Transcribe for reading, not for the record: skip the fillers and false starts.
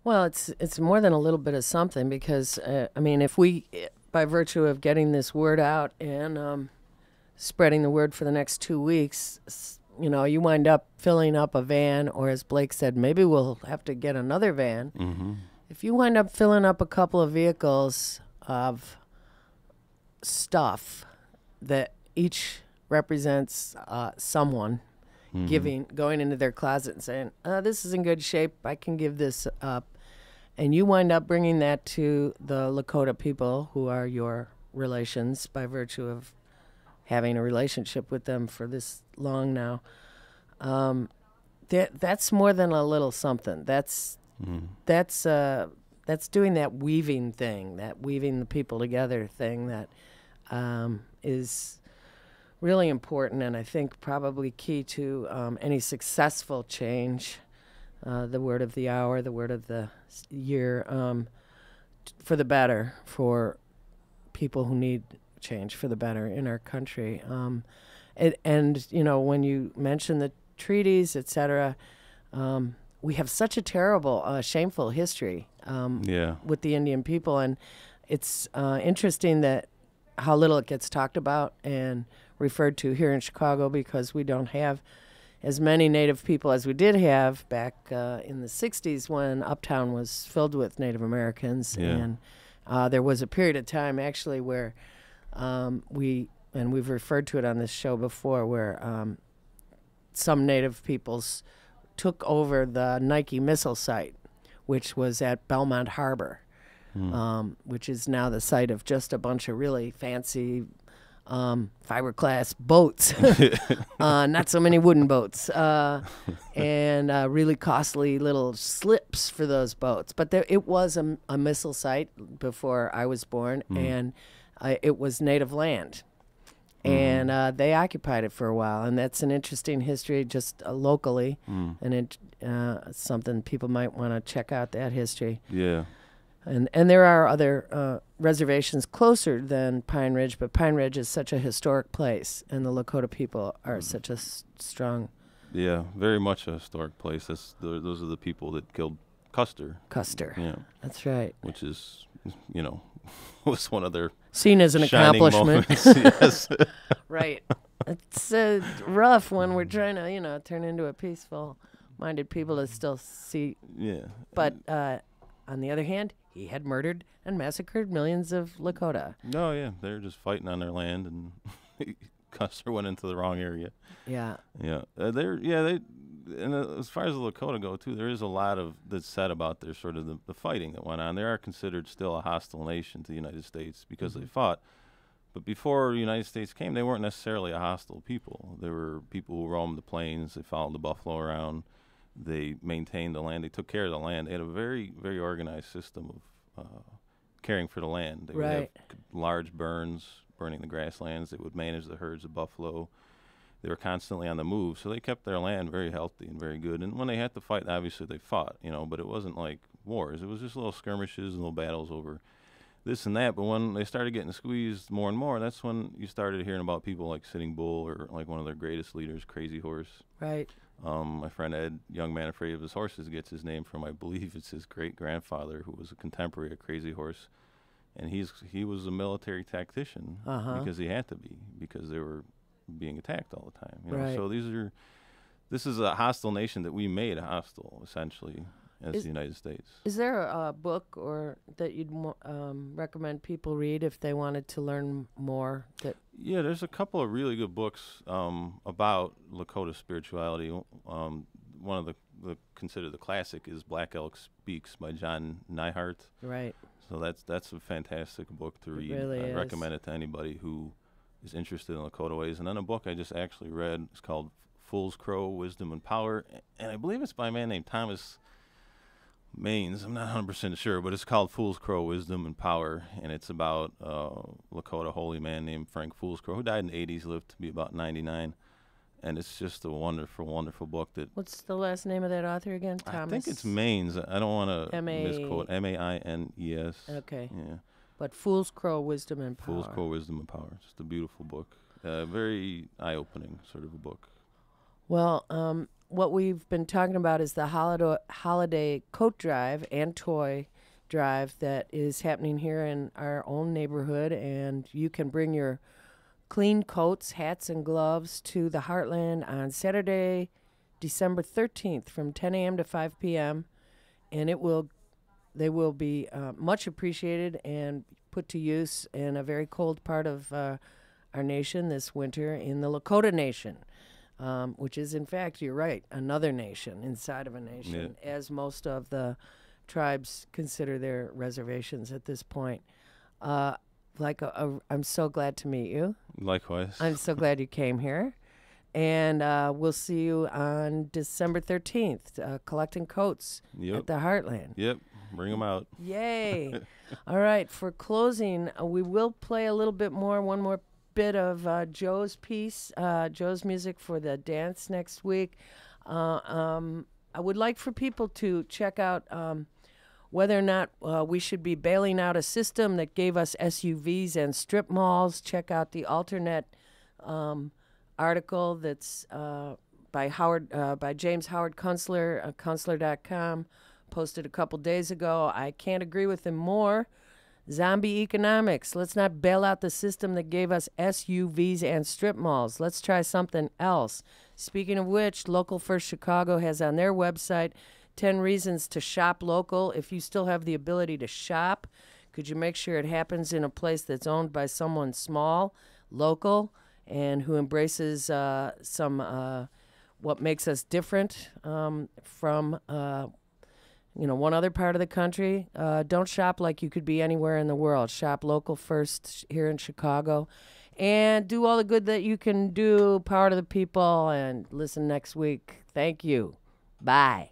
Well, it's more than a little bit of something because, I mean, if we, by virtue of getting this word out and spreading the word for the next 2 weeks, you wind up filling up a van, or as Blake said, maybe we'll have to get another van. Mm-hmm. If you wind up filling up a couple of vehicles of stuff that each represents someone going into their closet and saying, this is in good shape, I can give this up. And you wind up bringing that to the Lakota people who are your relations by virtue of having a relationship with them for this long now. That's more than a little something. That's doing that weaving thing, that weaving the people together thing that is really important, and I think probably key to any successful change. The word of the hour, the word of the year, for the better, for people who need change for the better in our country. And when you mention the treaties, etc., we have such a terrible, shameful history with the Indian people, and it's interesting that how little it gets talked about and referred to here in Chicago, because we don't have as many Native people as we did have back in the 60s when Uptown was filled with Native Americans. Yeah. And there was a period of time actually where we've referred to it on this show before, where some Native peoples took over the Nike missile site, which was at Belmont Harbor, which is now the site of just a bunch of really fancy fiberglass boats, not so many wooden boats, and really costly little slips for those boats. But it was a missile site before I was born, and it was native land. And they occupied it for a while, and that's an interesting history just locally, and something people might want to check out, that history. Yeah. And there are other reservations closer than Pine Ridge, but Pine Ridge is such a historic place, and the Lakota people are such a strong... Yeah, very much a historic place. Those are the people that killed Custer. Yeah, that's right. Which is, was one of their seen as an accomplishment. Yes. Right. It's rough when we're trying to, turn into a peaceful-minded people to still see. Yeah. But on the other hand, he had murdered and massacred millions of Lakota. No, yeah, they're just fighting on their land, and Custer went into the wrong area. Yeah. Yeah. And as far as the Lakota go too, there is a lot that's said about their sort of the fighting that went on. They are considered still a hostile nation to the United States because they fought. But before the United States came, they weren't necessarily a hostile people. There were people who roamed the plains. They followed the buffalo around. They maintained the land. They took care of the land. They had a very, very organized system of caring for the land. They would have large burns, burning the grasslands. They would manage the herds of buffalo. They were constantly on the move, so they kept their land very healthy and very good. And when they had to fight, obviously they fought, but it wasn't like wars. It was just little skirmishes and little battles over this and that. But when they started getting squeezed more and more, that's when you started hearing about people like Sitting Bull, or like one of their greatest leaders, Crazy Horse. Right. My friend Ed, young man afraid of his horses, gets his name from, I believe it's his great-grandfather, who was a contemporary of Crazy Horse. And he was a military tactician because he had to be, because they were being attacked all the time. Right. So this is a hostile nation that we made hostile, essentially, as the United States. Is there a book or that you'd recommend people read if they wanted to learn more? Yeah, there's a couple of really good books about Lakota spirituality. One of the considered the classic is Black Elk Speaks by John Neihart. Right. So that's a fantastic book to read. It really is. Recommend it to anybody who is interested in Lakota ways. And then a book I just actually read is called Fool's Crow, Wisdom and Power, and I believe it's by a man named Thomas Maines. I'm not 100% sure, but it's called Fool's Crow, Wisdom and Power, and it's about Lakota holy man named Frank Fool's Crow, who died in the 80s, lived to be about 99, and it's just a wonderful, wonderful book. What's the last name of that author again? Thomas? I think it's Maines. I don't want to misquote. Maines. Okay. Yeah. But Fool's Crow, Wisdom and Power. Fool's Crow, Wisdom and Power. Just a beautiful book. Very eye-opening sort of a book. Well, what we've been talking about is the holiday coat drive and toy drive that is happening here in our own neighborhood, and you can bring your clean coats, hats, and gloves to the Heartland on Saturday, December 13th from 10 a.m. to 5 p.m., and they will be much appreciated and put to use in a very cold part of our nation this winter, in the Lakota Nation, which is, in fact, you're right, another nation inside of a nation, as most of the tribes consider their reservations at this point. I'm so glad to meet you. Likewise. I'm so glad you came here. And we'll see you on December 13th, collecting coats at the Heartland. Yep, bring them out. Yay. All right, for closing, we will play a little bit more, one more bit of Joe's piece, Joe's music for the dance next week. I would like for people to check out whether or not we should be bailing out a system that gave us SUVs and strip malls. Check out the alternate article that's by James Howard Kunstler, Kunstler.com, posted a couple days ago. I can't agree with him more. Zombie economics. Let's not bail out the system that gave us SUVs and strip malls. Let's try something else. Speaking of which, Local First Chicago has on their website 10 reasons to shop local. If you still have the ability to shop, could you make sure it happens in a place that's owned by someone small, local, and who embraces what makes us different from one other part of the country? Don't shop like you could be anywhere in the world. Shop local first here in Chicago, and do all the good that you can do. Power to the people, and listen next week. Thank you. Bye.